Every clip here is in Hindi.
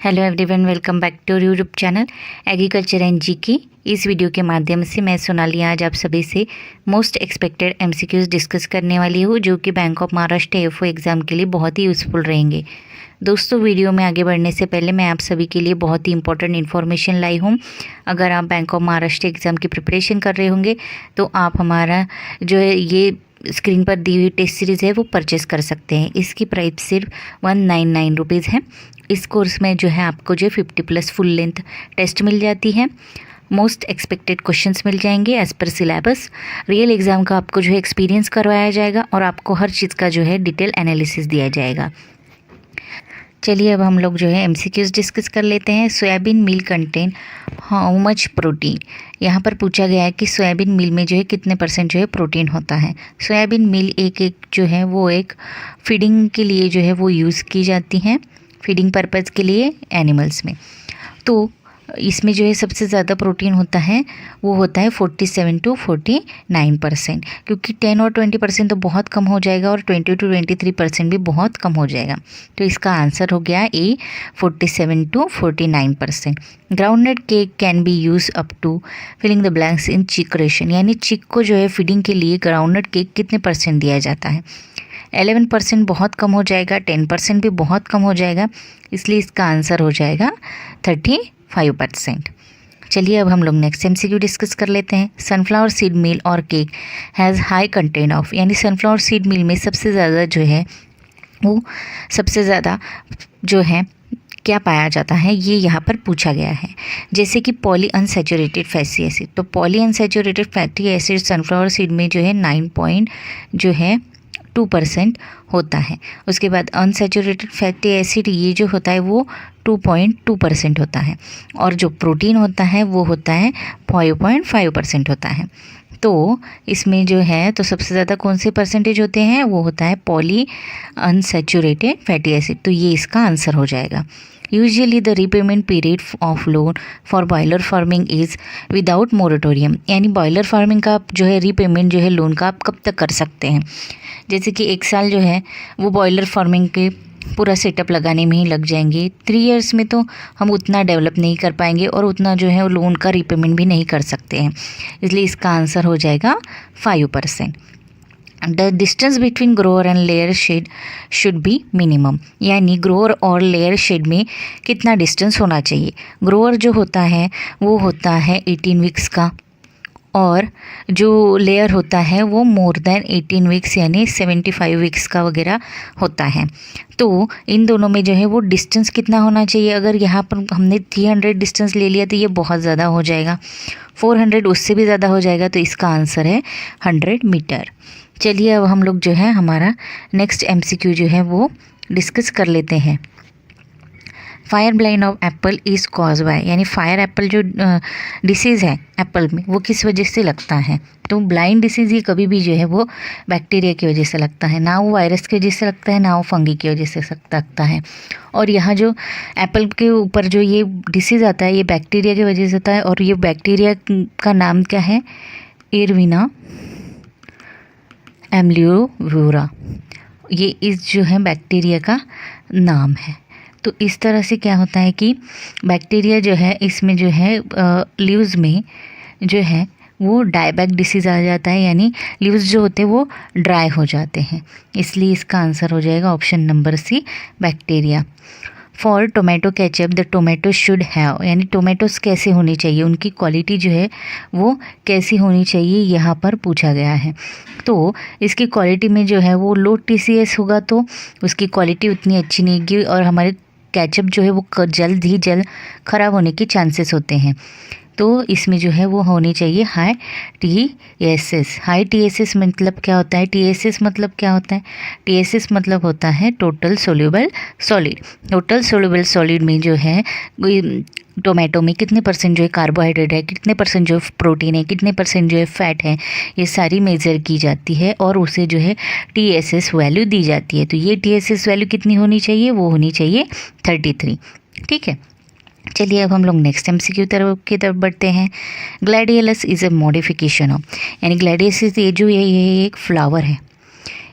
Hello everyone, welcome back to YouTube channel agriculture and G K. इस वीडियो के माध्यम से मैं सोनाली आज आप सभी से मोस्ट एक्सपेक्टेड एमसीक्यूज डिस्कस करने वाली हूँ, जो कि bank of Maharashtra AFO exam के लिए बहुत ही यूज़फुल रहेंगे। दोस्तों, वीडियो में आगे बढ़ने से पहले मैं आप सभी के लिए बहुत ही इंपॉर्टेंट इन्फॉर्मेशन लाई हूँ। अगर आप बैंक ऑफ महाराष्ट्र एग्ज़ाम की प्रिपरेशन कर रहे होंगे तो आप हमारा जो है ये स्क्रीन पर दी हुई टेस्ट सीरीज़ है वो परचेज़ कर सकते हैं। इसकी प्राइस सिर्फ 199 रुपीज़ है। इस कोर्स में जो है आपको जो 50+ फुल लेंथ टेस्ट मिल जाती है, मोस्ट एक्सपेक्टेड क्वेश्चंस मिल जाएंगे as per syllabus. Real exam का आपको जो है एक्सपीरियंस करवाया जाएगा और आपको हर चीज़ का जो है डिटेल एनालिसिस दिया जाएगा। चलिए अब हम लोग जो है एमसीक्यूज डिस्कस कर लेते हैं। Soybean meal contain how much protein. यहाँ पर पूछा गया है कि सोयाबीन मील में जो है कितने % जो है प्रोटीन होता है। सोयाबीन मील एक जो है वो एक फीडिंग के लिए जो है वो यूज़ की जाती हैं, फीडिंग पर्पज़ के लिए एनिमल्स में। तो इसमें जो है सबसे ज़्यादा प्रोटीन होता है वो होता है 47 to 49%, क्योंकि 10 और 20% तो बहुत कम हो जाएगा और 20 to 23% भी बहुत कम हो जाएगा। तो इसका आंसर हो गया A 47 to 49%। Groundnut cake can be use up to filling the blanks in chick ration, यानी चिक को जो है फीडिंग के लिए ग्राउंडनट केक कितने % दिया जाता है। 11% बहुत कम हो जाएगा, 10% भी बहुत कम हो जाएगा, इसलिए इसका आंसर हो जाएगा 35%। चलिए अब हम लोग नेक्स्ट एमसीक्यू डिस्कस कर लेते हैं। सनफ्लावर सीड मील और cake has high content of, यानी सनफ्लावर सीड मील में सबसे ज़्यादा जो है वो सबसे ज़्यादा जो है क्या पाया जाता है, ये यहाँ पर पूछा गया है। जैसे कि पॉली अनसैचुरेटेड फैटी एसिड, तो poly unsaturated fatty acid sunflower seed में जो है 9.2% होता है। उसके बाद अनसैचुरेटेड फैटी एसिड ये जो होता है वो 2.2% होता है, और जो प्रोटीन होता है वो होता है 5.5% होता है। तो इसमें जो है तो सबसे ज़्यादा कौन से % होते हैं, वो होता है पॉली अनसैचुरेटेड फैटी एसिड, तो ये इसका आंसर हो जाएगा। Usually the repayment period of loan for boiler farming is without moratorium, यानी बॉयलर फार्मिंग का जो है रीपेमेंट जो है लोन का आप कब तक कर सकते हैं। जैसे कि 1 साल जो है वो बॉयलर फार्मिंग के पूरा सेटअप लगाने में ही लग जाएंगे। 3 इयर्स में तो हम उतना डेवलप नहीं कर पाएंगे और उतना जो है लोन का रीपेमेंट भी नहीं कर सकते हैं, इसलिए इसका आंसर हो जाएगा 5%। The distance between grower and layer shade should be minimum, यानी ग्रोअर और लेयर शेड में कितना डिस्टेंस होना चाहिए। ग्रोअर जो होता है वो होता है 18 वीक्स का, और जो लेयर होता है वो मोर देन 18 वीक्स यानी 75 वीक्स का वगैरह होता है। तो इन दोनों में जो है वो डिस्टेंस कितना होना चाहिए। अगर यहाँ पर हमने 300 डिस्टेंस ले लिया तो ये बहुत ज़्यादा हो जाएगा, 400 उससे भी ज़्यादा हो जाएगा, तो इसका आंसर है 100 मीटर। चलिए अब हम लोग जो है हमारा नेक्स्ट एमसीक्यू जो है वो डिस्कस कर लेते हैं। Fire blind of Apple is cause by, यानी फायर एप्पल जो डिसीज़ है एप्पल में वो किस वजह से लगता है। तो ब्लाइंड डिसीज़ ये कभी भी जो है वो बैक्टीरिया की वजह से लगता है, ना वो वायरस की वजह से लगता है, ना वो फंगी की वजह से लगता है। और यहाँ जो एप्पल के ऊपर जो ये डिसीज़ आता है ये बैक्टीरिया की वजह से होता है, और ये बैक्टीरिया का नाम क्या है, एरविना एम्ब्लियोवरा, ये इस जो है बैक्टीरिया का नाम है। तो इस तरह से क्या होता है कि बैक्टीरिया जो है इसमें जो है लीव्स में जो है वो डायबैक डिसीज़ आ जाता है, यानी लीव्स जो होते हैं वो ड्राई हो जाते हैं, इसलिए इसका आंसर हो जाएगा option number C, bacteria. For tomato ketchup the tomato should have, यानी टोमेटोज़ कैसे होनी चाहिए, उनकी क्वालिटी जो है वो कैसी होनी चाहिए, यहाँ पर पूछा गया है। तो इसकी क्वालिटी में जो है वो लो TCS होगा तो उसकी क्वालिटी उतनी अच्छी नहीं होगी, और हमारे केचप जो है वो जल्द ख़राब होने के चांसेस होते हैं। तो इसमें जो है वो होनी चाहिए हाई TSS। हाई TSS मतलब क्या होता है, TSS मतलब क्या होता है, TSS मतलब होता है total soluble solid. Total soluble solid में जो है टोमेटो में कितने % जो है कार्बोहाइड्रेट है, कितने % जो प्रोटीन है, कितने % जो है फैट है, ये सारी मेज़र की जाती है और उसे जो है TSS वैल्यू दी जाती है। तो ये TSS वैल्यू कितनी होनी चाहिए, वो होनी चाहिए 33। ठीक है, चलिए अब हम लोग नेक्स्ट एमसीक्यू की तरफ बढ़ते हैं। Gladiolus is a modification of, यानी ग्लैडियोलस ये जो ये एक फ्लावर है,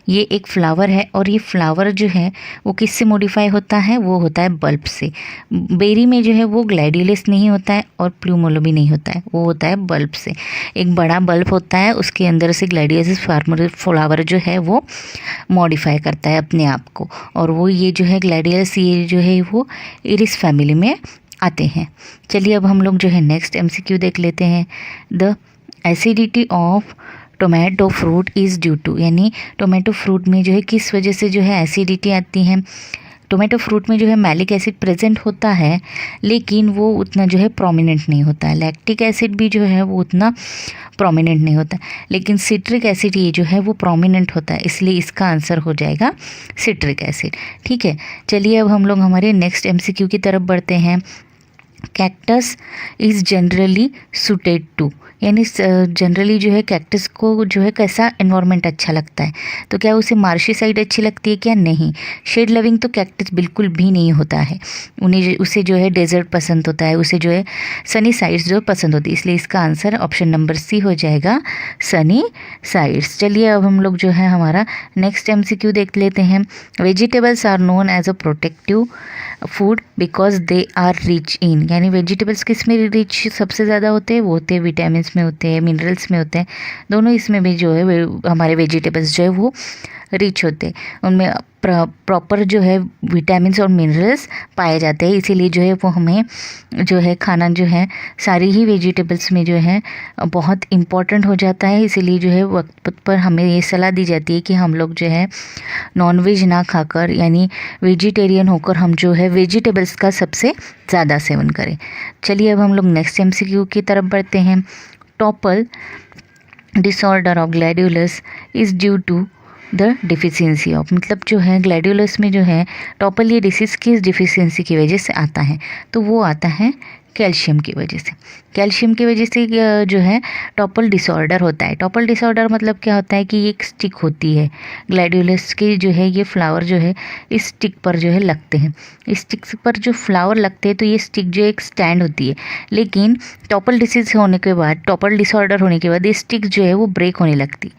ये एक फ्लावर है और ये फ्लावर जो है वो किससे मॉडिफाई होता है, वो होता है बल्ब से। बेरी में जो है वो ग्लैडियोलस नहीं होता है और प्लूमोलो भी नहीं होता है, वो होता है बल्ब से। एक बड़ा बल्ब होता है, उसके अंदर से ग्लैडियोलस फ्लावर जो है वो मॉडिफाई करता है अपने आप को, और वो ये जो है ग्लैडियोलस ये जो है वो इरिस फैमिली में आते हैं। चलिए अब हम लोग जो है नेक्स्ट MCQ देख लेते हैं। The acidity of tomato fruit is due to, यानी टोमेटो फ्रूट में जो है किस वजह से जो है एसिडिटी आती है। टोमेटो फ्रूट में जो है मैलिक एसिड प्रेजेंट होता है, लेकिन वो उतना जो है प्रोमिनेंट नहीं होता है। लैक्टिक एसिड भी जो है वो उतना प्रोमिनेंट नहीं होता, लेकिन सिट्रिक एसिड ये जो है वो प्रोमिनेंट होता है, इसलिए इसका आंसर हो जाएगा सिट्रिक एसिड। ठीक है, चलिए अब हम लोग हमारे नेक्स्ट MCQ की तरफ बढ़ते हैं। Cactus is generally suited to, यानी जनरली जो है कैक्टस को जो है कैसा एनवायरनमेंट अच्छा लगता है, तो क्या उसे मार्शी साइड अच्छी लगती है क्या? नहीं। शेड लविंग तो कैक्टस बिल्कुल भी नहीं होता है, उसे जो है डेजर्ट पसंद होता है, उसे जो है सनी साइड्स जो पसंद होती है, इसलिए इसका आंसर ऑप्शन नंबर C हो जाएगा, सनी साइड्स। चलिए अब हम लोग जो है हमारा नेक्स्ट MCQ देख लेते हैं। Vegetables are known as a protective food because they are rich in, यानी वेजिटेबल्स किस में रिच सबसे ज़्यादा होते हैं, वो होते हैं विटामिन में होते हैं, मिनरल्स में होते हैं, दोनों इसमें भी जो है हमारे वेजिटेबल्स जो है वो रिच होते हैं, उनमें प्रॉपर जो है विटामिन्स और मिनरल्स पाए जाते हैं, इसीलिए जो है वो हमें जो है खाना जो है सारी ही वेजिटेबल्स में जो है बहुत इम्पॉर्टेंट हो जाता है। इसीलिए जो है वक्त पर हमें ये सलाह दी जाती है कि हम लोग जो है नॉनवेज ना खाकर, यानी वेजिटेरियन होकर हम जो है वेजिटेबल्स का सबसे ज़्यादा सेवन करें। चलिए अब हम लोग नेक्स्ट MCQ की तरफ बढ़ते हैं। Topple disorder of gladiolus is due to the deficiency of, मतलब जो है ग्लैडियोलस में जो है टॉपल ये डिसीज़ किस डिफिशियंसी की वजह से आता है, तो वो आता है कैल्शियम की वजह से। कैल्शियम की वजह से जो है टॉपल डिसऑर्डर होता है। टॉपल डिसऑर्डर मतलब क्या होता है कि एक स्टिक होती है ग्लैडियोलस की जो है, ये फ्लावर जो है इस स्टिक पर जो है लगते हैं, इस स्टिक पर जो फ्लावर लगते हैं तो ये स्टिक जो एक स्टैंड होती है, लेकिन टॉपल डिसीज़ होने के बाद, टॉपल डिसऑर्डर होने के बाद ये स्टिक जो है वो ब्रेक होने लगती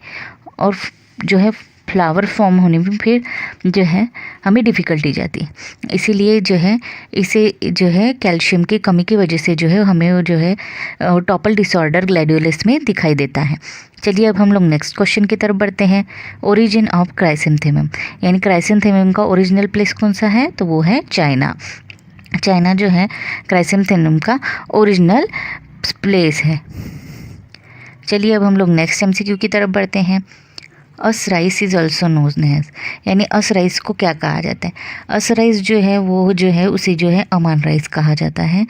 और जो है फ्लावर फॉर्म होने में फिर जो है हमें डिफ़िकल्टी जाती है। इसीलिए जो है इसे जो है कैल्शियम की कमी की वजह से जो है हमें जो है टॉपल डिसऑर्डर ग्लैडियोलस में दिखाई देता है। चलिए अब हम लोग नेक्स्ट क्वेश्चन की तरफ बढ़ते हैं। ओरिजिन ऑफ क्राइसेंथेमम, यानी क्राइसेंथेमम का ओरिजिनल प्लेस कौन सा है, तो वो है चाइना। चाइना जो है क्राइसेंथेमम का ओरिजिनल प्लेस है। चलिए अब हम लोग नेक्स्ट MCQ की तरफ बढ़ते हैं। Aus rice is also known as, यानी अस राइस को क्या कहा जाता है? अस राइस जो है वो जो है उसे जो है अमान राइस कहा जाता है।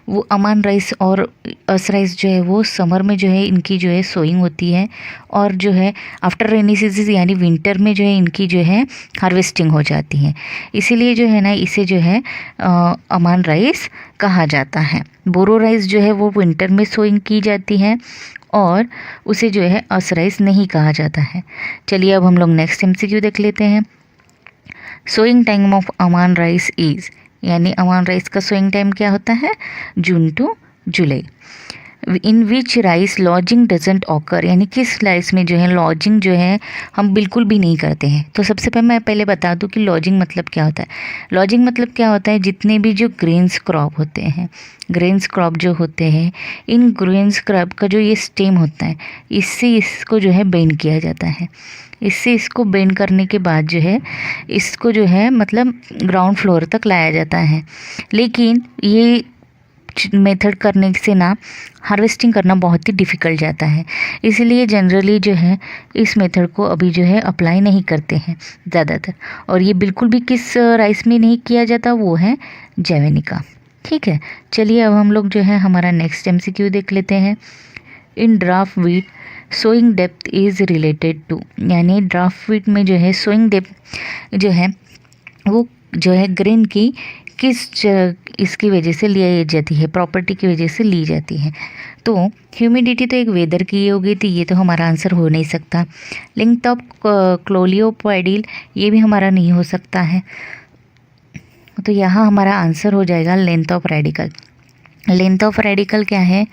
वो अमान राइस और अस राइस जो है वो समर में जो है इनकी जो है सोइंग होती है, और जो है आफ्टर रेनी सीजन यानी विंटर में जो है इनकी जो है हार्वेस्टिंग हो जाती है। इसीलिए जो है ना इसे जो है अमान राइस कहा जाता है। बोरो राइस जो है वो विंटर में सोइंग की जाती है और उसे जो है अस राइस नहीं कहा जाता है। चलिए अब हम लोग नेक्स्ट MCQ देख लेते हैं। Sowing time of Aman rice is, यानी अमान राइस का सोइंग टाइम क्या होता है, June to July. In which rice lodging doesn't occur, यानी किस राइस में जो है लॉजिंग जो है हम बिल्कुल भी नहीं करते हैं। तो सबसे पहले मैं बता दूं कि लॉजिंग मतलब क्या होता है। लॉजिंग मतलब क्या होता है, जितने भी जो ग्रेन्स क्रॉप होते हैं, ग्रेन्स क्रॉप जो होते हैं, इन ग्रेन्स क्रॉप का जो ये स्टेम होता है, इससे इसको जो है बेंड किया जाता है। इससे इसको बेंड करने के बाद जो है इसको जो है मतलब ग्राउंड फ्लोर तक लाया जाता है। लेकिन ये मेथड करने से ना हार्वेस्टिंग करना बहुत ही डिफ़िकल्ट जाता है, इसलिए जनरली जो है इस मेथड को अभी जो है अप्लाई नहीं करते हैं ज़्यादातर। और ये बिल्कुल भी किस राइस में नहीं किया जाता, वो है जैवेनिका। ठीक है, चलिए अब हम लोग जो है हमारा नेक्स्ट MCQ देख लेते हैं। In drought wheat sowing depth is related to, यानी ड्राफ्ट वीट में जो है सोइंग डेप्थ जो है वो जो है ग्रेन की किस इसकी वजह से ली जाती है, प्रॉपर्टी की वजह से ली जाती है। तो ह्यूमिडिटी तो एक वेदर की हो गई थी, ये तो हमारा आंसर हो नहीं सकता। लेंथ ऑफ क्लोलियोपोइडिल, ये भी हमारा नहीं हो सकता है। तो यहाँ हमारा आंसर हो जाएगा length of radicle. Length of radicle क्या है,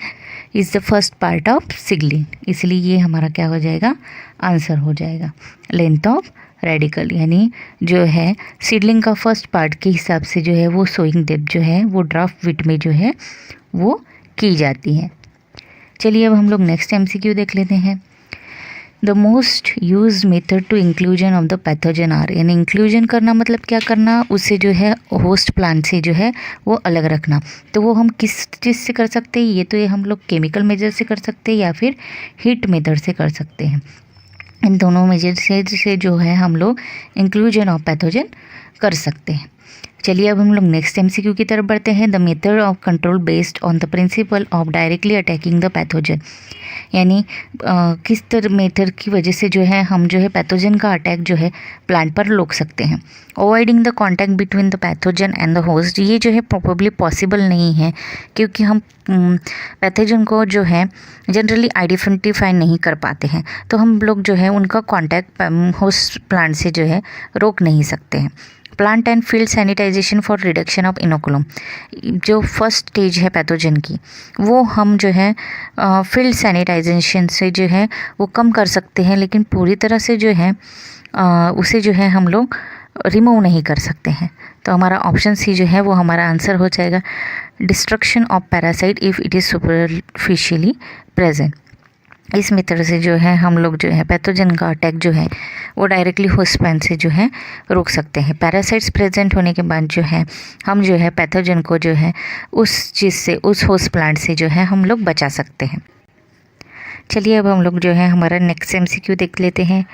is the first part of seedling, इसलिए ये हमारा क्या हो जाएगा, आंसर हो जाएगा लेंथ ऑफ रेडिकल, यानी जो है सीडलिंग का फर्स्ट पार्ट के हिसाब से जो है वो सोइंग डेप्थ जो है वो ड्राफ्ट विट में जो है वो की जाती है। चलिए अब हम लोग नेक्स्ट एमसीक्यू देख लेते हैं। The most use method to inclusion of the pathogen are, यानी इंक्लूजन करना मतलब क्या करना, उससे जो है होस्ट प्लांट से जो है वो अलग रखना। तो वो हम किस चीज़ से कर सकते हैं, ये तो ये हम लोग केमिकल मेथड से कर सकते हैं या फिर हीट मेथड से कर सकते हैं। इन दोनों मेजर से जो है हम लोग इंक्लूजन ऑफ पैथोजन कर सकते हैं। चलिए अब हम लोग नेक्स्ट एमसीक्यू की तरफ बढ़ते हैं। The method of control based on the principle of directly attacking the pathogen, यानी किस तरह मेथड की वजह से जो है हम जो है पैथोजन का अटैक जो है प्लांट पर रोक सकते हैं। Avoiding the contact between the pathogen and the host, ये जो है प्रोबेबली पॉसिबल नहीं है क्योंकि हम पैथोजन को जो है जनरली आइडेंटिफाई नहीं कर पाते हैं, तो हम लोग जो है उनका कॉन्टैक्ट होस्ट प्लांट से जो है रोक नहीं सकते हैं। Plant and field sanitization for reduction of inoculum, जो फर्स्ट स्टेज है पैथोजन की, वो हम जो है फील्ड सैनिटाइजेशन से जो है वो कम कर सकते हैं, लेकिन पूरी तरह से जो है उसे जो है हम लोग रिमूव नहीं कर सकते हैं। तो हमारा ऑप्शन सी जो है वो हमारा आंसर हो जाएगा, destruction of parasite if it is superficially present. इस मेथड से जो है हम लोग जो है पैथोजन का अटैक जो है वो डायरेक्टली होस्ट प्लांट से जो है रोक सकते हैं। पैरासाइट्स प्रेजेंट होने के बाद जो है हम जो है पैथोजन को जो है उस चीज़ से, उस होस्ट प्लांट से जो है हम लोग बचा सकते हैं। चलिए अब हम लोग जो है हमारा नेक्स्ट एमसीक्यू देख लेते हैं।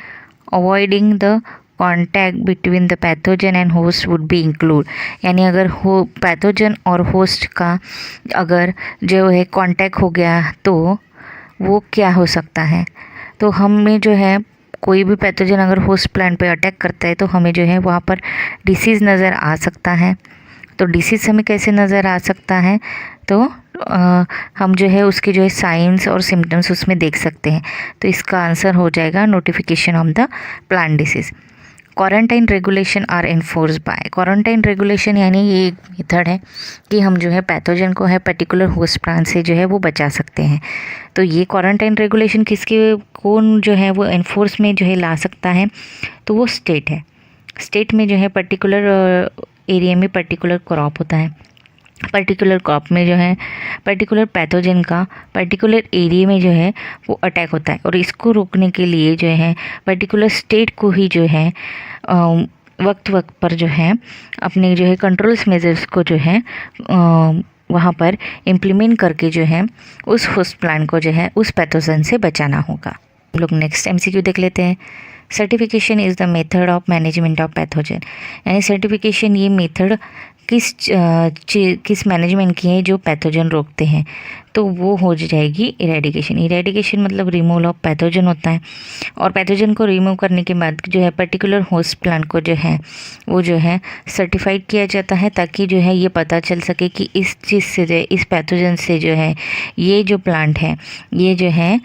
Avoiding the contact between the pathogen and host would be include, यानी अगर हो पैथोजन और होस्ट का अगर जो है कॉन्टैक्ट हो गया तो वो क्या हो सकता है। तो हमें जो है कोई भी पैथोजन अगर होस्ट प्लांट पे अटैक करता है तो हमें जो है वहाँ पर डिसीज़ नज़र आ सकता है। तो डिसीज़ हमें कैसे नज़र आ सकता है, तो हम जो है उसके जो है साइंस और सिम्टम्स उसमें देख सकते हैं। तो इसका आंसर हो जाएगा notification of the plant disease. Quarantine regulation are enforce by, quarantine regulation यानी ये एक मेथड है कि हम जो है पैथोजन को है पर्टिकुलर होस्ट प्लांट से जो है वो बचा सकते हैं। तो ये क्वारंटाइन रेगुलेशन किसके कौन जो है वो इन्फोर्स में जो है ला सकता है, तो वो स्टेट है। स्टेट में जो है पर्टिकुलर एरिया में पर्टिकुलर क्रॉप होता है, पर्टिकुलर क्रॉप में जो है पर्टिकुलर पैथोजन का पर्टिकुलर एरिया में जो है वो अटैक होता है, और इसको रोकने के लिए जो है पर्टिकुलर स्टेट को ही जो है वक्त वक्त पर जो है अपने जो है कंट्रोल्स मेजर्स को जो है वहाँ पर इम्प्लीमेंट करके जो है उस होस्ट प्लांट को जो है उस पैथोजन से बचाना होगा। हम लोग नेक्स्ट एमसीक्यू देख लेते हैं। Certification is the method of management of pathogen, यानी सर्टिफिकेशन ये मेथड किस मैनेजमेंट की है जो पैथोजन रोकते हैं, तो वो हो जाएगी इरेडिकेशन। इरेडिकेशन मतलब रिमूवल ऑफ पैथोजन होता है, और पैथोजन को रिमूव करने के बाद जो है पर्टिकुलर होस्ट प्लांट को जो है वो जो है सर्टिफाइड किया जाता है, ताकि जो है ये पता चल सके कि इस चीज़ से जो है इस पैथोजन से जो है ये जो प्लांट है ये जो है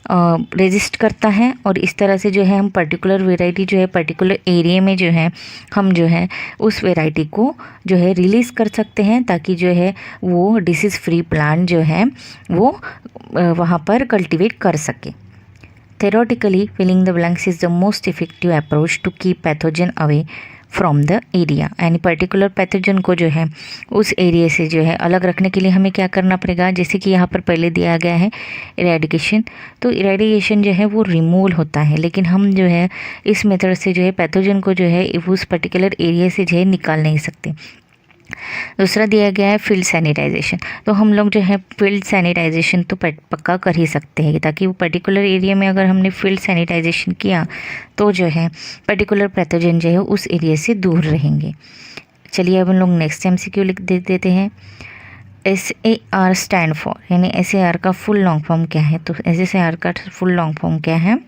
रेजिस्ट करता है, और इस तरह से जो है हम पर्टिकुलर वेराइटी जो है पर्टिकुलर एरिया में जो है हम जो है उस वेराइटी को जो है रिलीज़ कर सकते हैं, ताकि जो है वो डिसीज़ फ्री प्लांट जो है वो वहाँ पर कल्टीवेट कर सके। Theoretically filling the blanks is the most effective approach to keep pathogen away from the area, यानी पर्टिकुलर पैथोजन को जो है उस एरिया से जो है अलग रखने के लिए हमें क्या करना पड़ेगा, जैसे कि यहाँ पर पहले दिया गया है इरेडिकेशन। तो इरेडिकेशन जो है वो रिमूवल होता है, लेकिन हम जो है इस मेथड से जो है पैथोजन को जो है उस पर्टिकुलर एरिया से जो है निकाल नहीं सकते। दूसरा दिया गया है फील्ड सैनिटाइजेशन। तो हम लोग जो है फील्ड सैनिटाइजेशन तो पक्का कर ही सकते हैं, ताकि वो पर्टिकुलर एरिया में अगर हमने फील्ड सैनिटाइजेशन किया तो जो है पर्टिकुलर पैथोजन जो है उस एरिया से दूर रहेंगे। चलिए अब हम लोग नेक्स्ट एमसीक्यू लिख देते हैं। SAR स्टैंड फॉर, यानी SAR का फुल लॉन्ग फॉर्म क्या है, तो SAR का फुल लॉन्ग फॉर्म क्या है,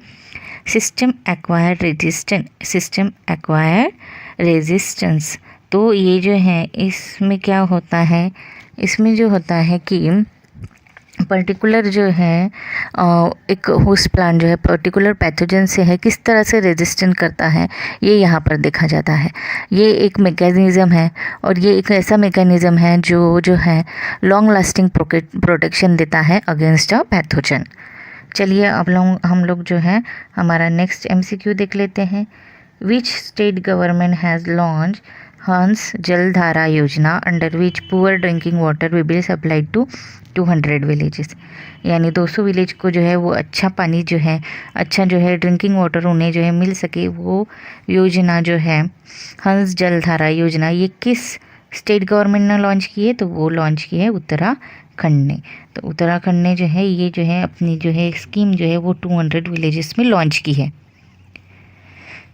system acquired resistance, system acquired resistance. तो ये जो है इसमें क्या होता है, इसमें जो होता है कि पर्टिकुलर जो है एक होस्ट प्लांट जो है पर्टिकुलर पैथोजन से है किस तरह से रेजिस्टेंट करता है, ये यहाँ पर देखा जाता है। ये एक मैकेनिज़्म है, और ये एक ऐसा मैकेनिज़्म है जो है लॉन्ग लास्टिंग प्रोटेक्शन देता है अगेंस्ट अ पैथोजन। चलिए अब हम लोग जो है हमारा नेक्स्ट MCQ देख लेते हैं। Which state government has launch Hans Jal Dhara Yojana under which poor drinking water will be supplied to 200 villages. यानी 200 विलेज को जो है वो अच्छा पानी जो है, अच्छा जो है ड्रिंकिंग वाटर उन्हें जो है मिल सके, वो योजना जो है हंस जल धारा योजना, ये किस स्टेट गवर्नमेंट ने लॉन्च की है? तो वो लॉन्च की है उत्तराखंड ने। तो उत्तराखंड ने जो है ये जो है अपनी जो है स्कीम जो है वो 200 विलेजेस में लॉन्च की है।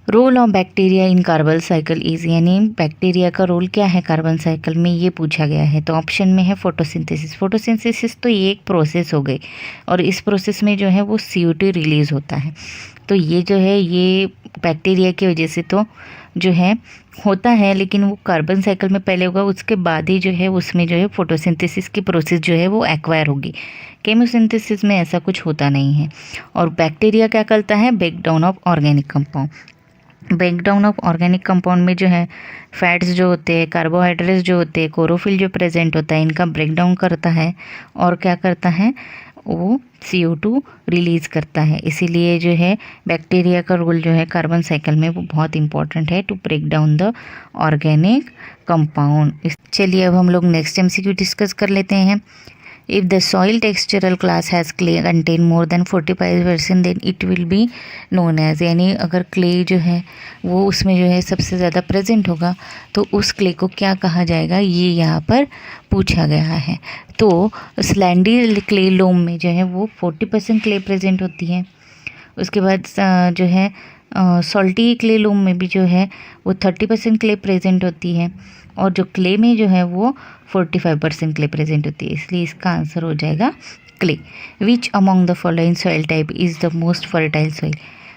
Role of bacteria in carbon cycle is, यानी बैक्टीरिया का रोल क्या है कार्बन साइकिल में, ये पूछा गया है। तो ऑप्शन में है फोटोसिंथेसिस। फोटोसिंथेसिस तो ये एक प्रोसेस हो गई और इस प्रोसेस में जो है वो CO2 रिलीज़ होता है। तो ये जो है ये बैक्टीरिया की वजह से तो जो है होता है, लेकिन वो कार्बन साइकिल में पहले होगा, उसके बाद ही जो है उसमें जो है फोटोसिंथेसिस की प्रोसेस जो है वो एक्वायर होगी। केमोसिंथेसिस में ऐसा कुछ होता नहीं है। और बैक्टीरिया क्या करता है? Break down of organic compound. Break down of organic compound में जो है फैट्स जो होते हैं, कार्बोहाइड्रेट्स जो होते हैं, क्लोरोफिल जो प्रेजेंट होता है, इनका ब्रेक डाउन करता है और क्या करता है? वो CO2 रिलीज़ करता है। इसीलिए जो है बैक्टीरिया का रोल जो है कार्बन साइकिल में वो बहुत इंपॉर्टेंट है to break down the organic compound. चलिए अब हम लोग नेक्स्ट MCQ डिस्कस कर लेते हैं। If the soil textural class has clay contain more than 45% then it will be known as, यानी अगर क्ले जो है वो उसमें जो है सबसे ज़्यादा प्रेजेंट होगा तो उस क्ले को क्या कहा जाएगा, ये यहाँ पर पूछा गया है। तो स्लैंडी क्ले लोम में जो है वो 40% क्ले प्रेजेंट होती है। उसके बाद जो है सॉल्टी क्ले लोम में भी जो है वो 30% क्ले प्रेजेंट होती है और जो क्ले में जो है वो 45% क्ले प्रेजेंट होती है। इसलिए इसका आंसर हो जाएगा clay. Which among the following soil type is the most fertile soil?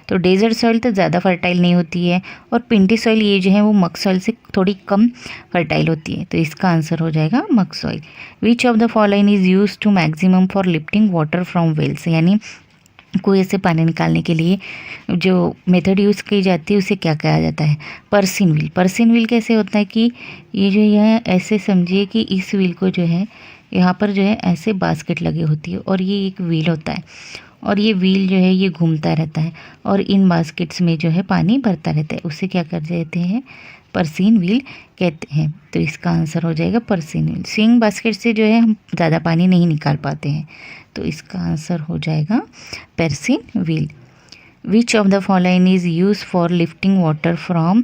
तो डेजर्ट सॉइल तो ज़्यादा फर्टाइल नहीं होती है और पिंडी सॉइल ये जो है वो मक सॉइल से थोड़ी कम फर्टाइल होती है। तो इसका आंसर हो जाएगा muck soil. Which of the following is use to maximum for lifting water from wells? यानी कुएं से पानी निकालने के लिए जो मेथड यूज़ की जाती है उसे क्या कहा जाता है? Purse seine wheel. पर्सिन व्हील कैसे होता है कि ये जो है ऐसे समझिए कि इस व्हील को जो है यहाँ पर जो है ऐसे बास्केट लगी होती है और ये एक व्हील होता है और ये व्हील जो है ये घूमता रहता है और इन बास्केट्स में जो है पानी भरता रहता है, उसे क्या कर देते हैं? पर्सिन व्हील कहते हैं। तो इसका आंसर हो जाएगा पर्सिन व्हील। स्विंग बास्केट से जो है हम ज़्यादा पानी नहीं निकाल पाते हैं, तो इसका आंसर हो जाएगा Persian wheel. Which of the following is use for lifting water from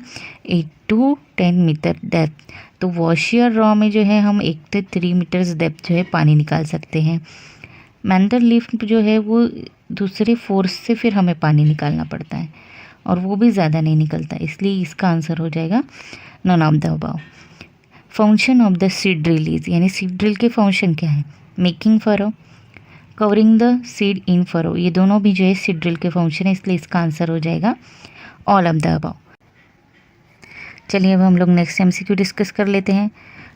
8 to 10 meter depth? तो वॉशियर रॉ में जो है हम 1 से 3 मीटर्स डेप्थ जो है पानी निकाल सकते हैं। मैनुअल लिफ्ट जो है वो दूसरे फोर्स से फिर हमें पानी निकालना पड़ता है और वो भी ज़्यादा नहीं निकलता, इसलिए इसका आंसर हो जाएगा none of the above. Function of the seed drill is, यानी सीड ड्रिल के फंक्शन क्या है? Making furrow, covering the seed in furrow, ये दोनों भी जो है सीड ड्रिल के फंक्शन है, इसलिए इसका आंसर हो जाएगा ऑल ऑफ द अबव। चलिए अब हम लोग नेक्स्ट MCQ डिस्कस कर लेते हैं।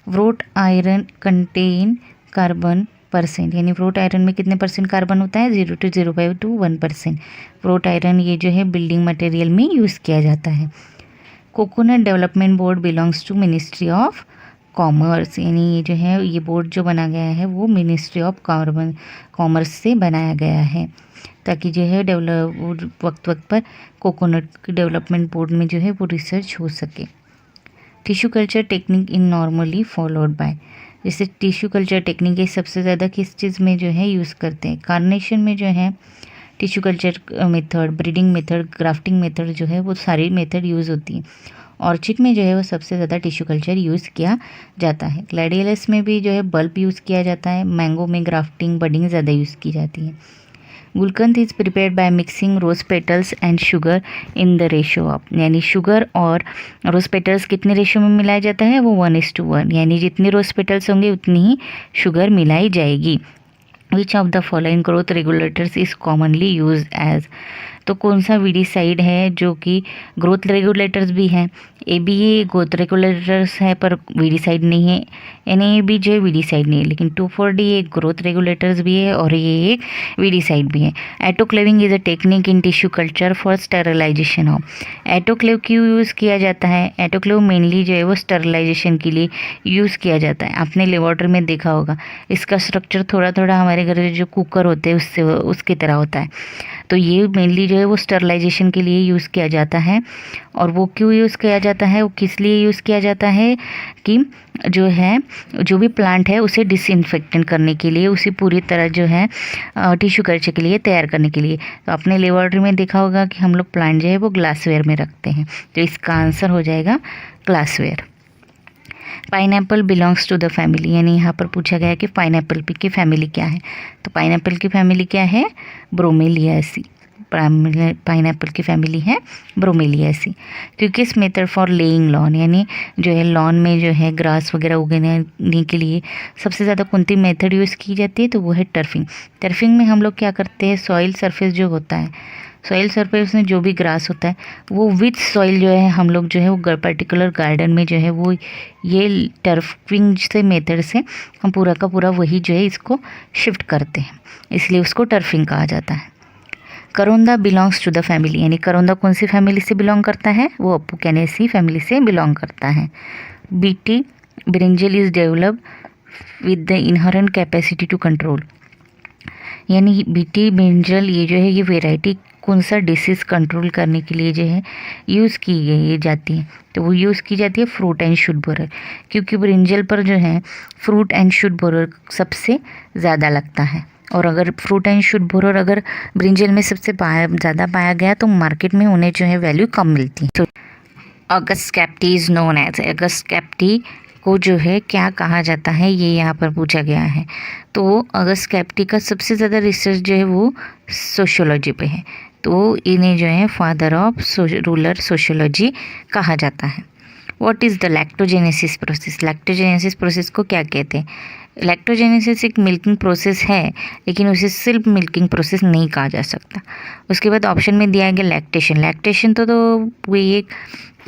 व्रोट आयरन कंटेन कार्बन परसेंट, यानी व्रोट आयरन में कितने परसेंट कार्बन होता है? 0 to 0.5 to 1%। व्रोट आयरन ये जो है बिल्डिंग मटेरियल में यूज़ किया जाता है। Coconut development board belongs to ministry of commerce, यानी ये जो है ये बोर्ड जो बना गया है वो मिनिस्ट्री ऑफ कॉमर्स से बनाया गया है ताकि जो है वक्त पर कोकोनट के डेवलपमेंट बोर्ड में जो है वो रिसर्च हो सके। Tissue culture technique in normally followed by, जैसे टिश्यू कल्चर टेक्निक ये सबसे ज़्यादा किस चीज़ में जो है यूज़ करते हैं? कार्नेशन में जो है tissue culture method, breeding method, grafting method जो है वो सारी मेथड यूज़ होती हैं। ऑर्चिड में जो है वो सबसे ज़्यादा टिश्यू कल्चर यूज़ किया जाता है। ग्लैडियोलस में भी जो है बल्ब यूज़ किया जाता है। मैंगो में ग्राफ्टिंग बडिंग ज़्यादा यूज़ की जाती है। Gulkand is prepared by mixing rose petals and sugar in the ratio of, यानी शुगर और रोज पेटल्स कितने रेशो में मिलाया जाता है? वो 1:1, यानी जितनी रोज पेटल्स होंगे उतनी ही शुगर मिलाई जाएगी। Which of the following growth regulators is commonly use as, तो कौन सा वीडिसाइड है जो कि ग्रोथ रेगुलेटर्स भी हैं? ABA ग्रोथ रेगुलेटर्स है पर वीडिसाइड नहीं है। NAB जो है वीडिसाइड नहीं है, लेकिन 2,4-D एक ग्रोथ रेगुलेटर्स भी है और ये एक वीडिसाइड भी है। Autoclaving is a technique in tissue culture for sterilisation of, autoclave क्यों यूज़ किया जाता है? एटोक्लेव मेनली जो है वो स्टरलाइजेशन के लिए यूज़ किया जाता है। आपने लेबॉरेटरी में देखा होगा इसका स्ट्रक्चर थोड़ा थोड़ा हमारे घर में जो कुकर होते हैं उससे उसकी तरह होता है। तो ये मेनली जो जो है वो स्टरलाइजेशन के लिए यूज़ किया जाता है। और वो क्यों यूज़ किया जाता है, वो किस लिए यूज़ किया जाता है कि जो भी प्लांट है उसे डिसइंफेक्टेंट करने के लिए, उसी पूरी तरह जो है टिश्यू कल्चर के लिए तैयार करने के लिए। तो अपने लेबोरेटरी में देखा होगा कि हम लोग प्लांट जो है वो ग्लासवेयर में रखते हैं, तो इसका आंसर हो जाएगा glassware. Pineapple belongs to the family, यानी यहाँ पर पूछा गया है कि पाइनएप्पल की फैमिली क्या है। तो पाइनएप्पल की फैमिली क्या है, ब्रोमेलियासी। पाइनएप्पल की फैमिली है ब्रोमेलियासी। क्योंकि इस मेथड फॉर लेइंग लॉन, यानी जो है लॉन में जो है ग्रास वगैरह उगाने के लिए सबसे ज़्यादा कौन सी मेथड यूज़ की जाती है, तो वो है टर्फिंग। टर्फिंग में हम लोग क्या करते हैं, सॉइल सरफेस जो होता है, सॉइल सरफेस में जो भी ग्रास होता है वो विथ सॉइल जो है हम लोग जो है वो पर्टिकुलर गार्डन में जो है वो ये टर्फिंग से मेथड से हम पूरा का पूरा वही जो है इसको शिफ्ट करते हैं, इसलिए उसको टर्फिंग कहा जाता है। करोंदा बिलोंग्स टू द फैमिली, यानी करोंदा कौन सी फैमिली से बिलोंग करता है, वो अपुकेनेसी फैमिली से बिलोंग करता है। BT brinjal is develop with the inherent capacity to control, यानी बीटी ब्रिंजल ये जो है ये वेराइटी कौन सा डिसीज़ कंट्रोल करने के लिए जो है यूज़ की जाती है, तो वो यूज़ की जाती है फ्रूट एंड शूट बोरर। क्योंकि ब्रिंजल पर जो है फ्रूट एंड शूट बोरर सबसे ज़्यादा लगता है, और अगर फ्रूट एंड शूट बोरर अगर ब्रिंजल में सबसे ज़्यादा पाया गया तो मार्केट में उन्हें जो है वैल्यू कम मिलती है। तो Auguste Comte is known as, Auguste Comte को जो है क्या कहा जाता है, ये यहाँ पर पूछा गया है। तो अगस्ट कैप्टी का सबसे ज़्यादा रिसर्च जो है वो सोशियोलॉजी पे है, तो इन्हें जो है फादर ऑफ रूरल सोशियोलॉजी कहा जाता है। What is the lactogenesis process, lactogenesis process को क्या कहते हैं। लैक्टोजेनेसिस एक मिल्किंग प्रोसेस है, लेकिन उसे सिर्फ मिल्किंग प्रोसेस नहीं कहा जा सकता। उसके बाद ऑप्शन में दिया गया लैक्टेशन। लैक्टेशन तो वो एक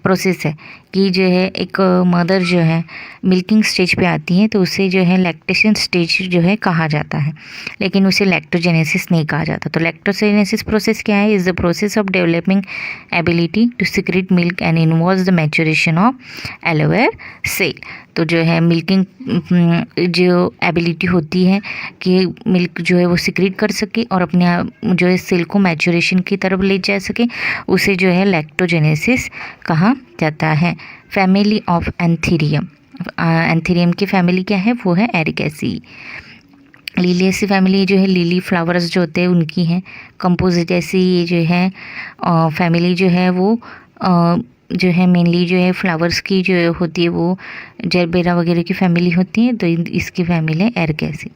प्रोसेस है कि जो है एक मदर जो है मिल्किंग स्टेज पे आती है तो उसे जो है लैक्टेशन स्टेज जो है कहा जाता है, लेकिन उसे लैक्टोजेनेसिस नहीं कहा जाता। तो लैक्टोजेनेसिस प्रोसेस क्या है, is the process of developing ability to secrete milk and involves the maturation of alveolar cell. तो जो है मिल्किंग जो एबिलिटी होती है कि मिल्क जो है वो सिक्रेट कर सके और अपने जो है सेल को मैच्योरेशन की तरफ ले जा सके, उसे जो है लैक्टोजेनेसिस कहा जाता है। फैमिली ऑफ एंथीरियम, एंथीरियम की फैमिली क्या है, वो है एरिकेसी। लिलियसी फैमिली जो है लिली फ्लावर्स जो होते हैं उनकी है। कंपोजिटेसी ये जो है फैमिली जो है वो जो है मेनली जो है फ्लावर्स की जो होती है वो जरबेरा वगैरह की फैमिली होती है, तो इसकी फैमिली है ericaceae.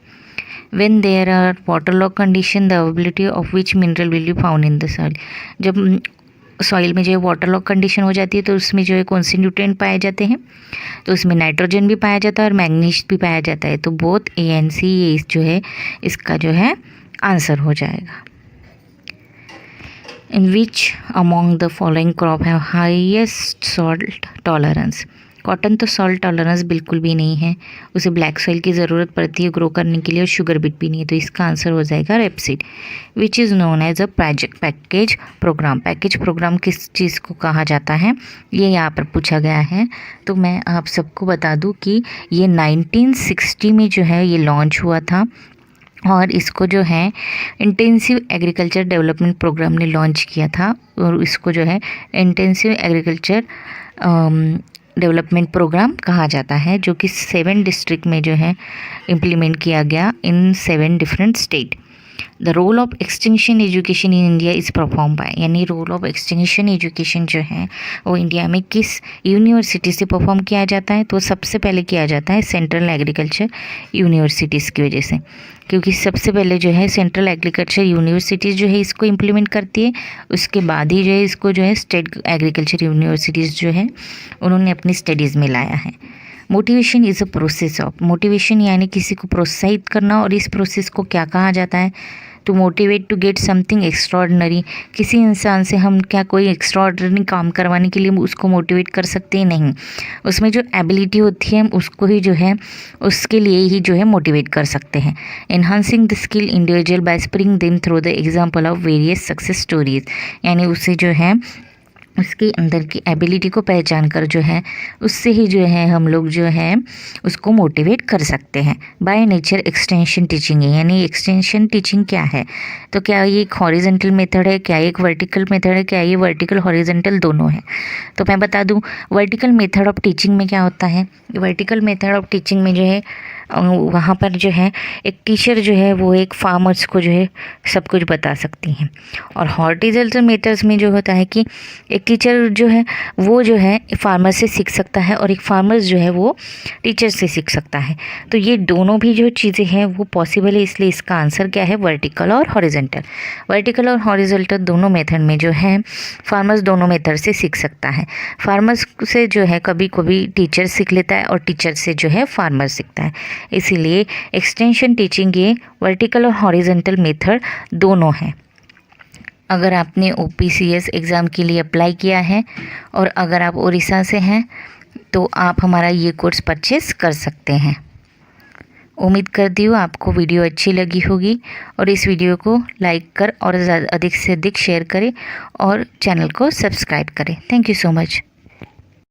When there are waterlogged condition, the availability of which mineral will be found in the soil, जब सॉइल में जो है वाटरलॉग कंडीशन हो जाती है तो उसमें जो है कौन से न्यूट्रिएंट पाए जाते हैं, तो उसमें नाइट्रोजन भी पाया जाता है और मैग्नीशियम भी पाया जाता है। तो बोथ ए एंड सी ये जो है इसका जो है आंसर हो जाएगा। In which among the following crop है हाईएस्ट सॉल्ट टॉलरेंस। कॉटन तो सॉल्ट टॉलरेंस बिल्कुल भी नहीं है, उसे ब्लैक सॉइल की ज़रूरत पड़ती है ग्रो करने के लिए, और शुगर बीट भी नहीं है, तो इसका आंसर हो जाएगा rapeseed. Which is known as a package programme. Package programme किस चीज़ को कहा जाता है, ये यहाँ पर पूछा गया है। तो मैं आप सबको बता दूँ कि ये 1960 में जो है ये लॉन्च हुआ था, और इसको जो है इंटेंसिव एग्रीकल्चर डेवलपमेंट प्रोग्राम ने लॉन्च किया था, और इसको जो है इंटेंसिव एग्रीकल्चर डेवलपमेंट प्रोग्राम कहा जाता है, जो कि 7 डिस्ट्रिक्ट में जो है इम्प्लीमेंट किया गया in 7 different state. The role of extension education in India is perform by, यानी रोल ऑफ एक्सटेंशन एजुकेशन जो है वो इंडिया में किस यूनिवर्सिटी से परफॉर्म किया जाता है, तो सबसे पहले किया जाता है सेंट्रल एग्रीकल्चर यूनिवर्सिटीज़ की वजह से, क्योंकि सबसे पहले जो है सेंट्रल एग्रीकल्चर यूनिवर्सिटीज़ जो है इसको इम्प्लीमेंट करती है, उसके बाद ही जो है इसको जो है स्टेट एग्रीकल्चर यूनिवर्सिटीज़ जो है उन्होंने अपनी स्टडीज़ में लाया है। Motivation is a process of, motivation यानी किसी को प्रोत्साहित करना, और इस प्रोसेस को क्या कहा जाता है, to motivate to get something extraordinary. किसी इंसान से हम क्या कोई एक्स्ट्रॉर्डनरी काम करवाने के लिए उसको मोटिवेट कर सकते हैं, नहीं, उसमें जो एबिलिटी होती है हम उसको ही जो है उसके लिए ही जो है मोटिवेट कर सकते हैं। Enhancing the skill individual bye spring them through the example of various success stories, यानी उसे जो है उसके अंदर की एबिलिटी को पहचान कर जो है उससे ही जो है हम लोग जो है उसको मोटिवेट कर सकते हैं। बाय नेचर एक्सटेंशन टीचिंग है, यानी एक्सटेंशन टीचिंग क्या है, तो क्या ये एक हॉरिजेंटल मेथड है, क्या एक वर्टिकल मेथड है, क्या ये वर्टिकल हॉरिजेंटल दोनों है। तो मैं बता दूं वर्टिकल मेथड ऑफ टीचिंग में क्या होता है। वर्टिकल मेथड ऑफ टीचिंग में जो है वहाँ पर जो है एक टीचर जो है वो एक फार्मर्स को जो है सब कुछ बता सकती हैं। और हॉरिजॉन्टल मेथड्स में जो होता है कि एक टीचर जो है वो जो है फार्मर से सीख सकता है और एक फार्मर्स जो है वो टीचर से सीख सकता है। तो ये दोनों भी जो चीज़ें हैं वो पॉसिबल है, इसलिए इसका आंसर क्या है वर्टिकल और हॉरिजॉन्टल। वर्टिकल और हॉरिजॉन्टल दोनों मेथड में जो है फार्मर्स दोनों मेथड से सीख सकता है। फार्मर्स से जो है कभी कभी टीचर सीख लेता है और टीचर से जो है फार्मर सीखता है। इसीलिए एक्सटेंशन टीचिंग ये वर्टिकल और हॉरिजॉन्टल मेथड दोनों हैं। अगर आपने OPCS एग्ज़ाम के लिए अप्लाई किया है और अगर आप उड़ीसा से हैं तो आप हमारा ये कोर्स परचेस कर सकते हैं। उम्मीद करती हूँ आपको वीडियो अच्छी लगी होगी और इस वीडियो को लाइक कर और अधिक से अधिक शेयर करें और चैनल को सब्सक्राइब करें। Thank you so much.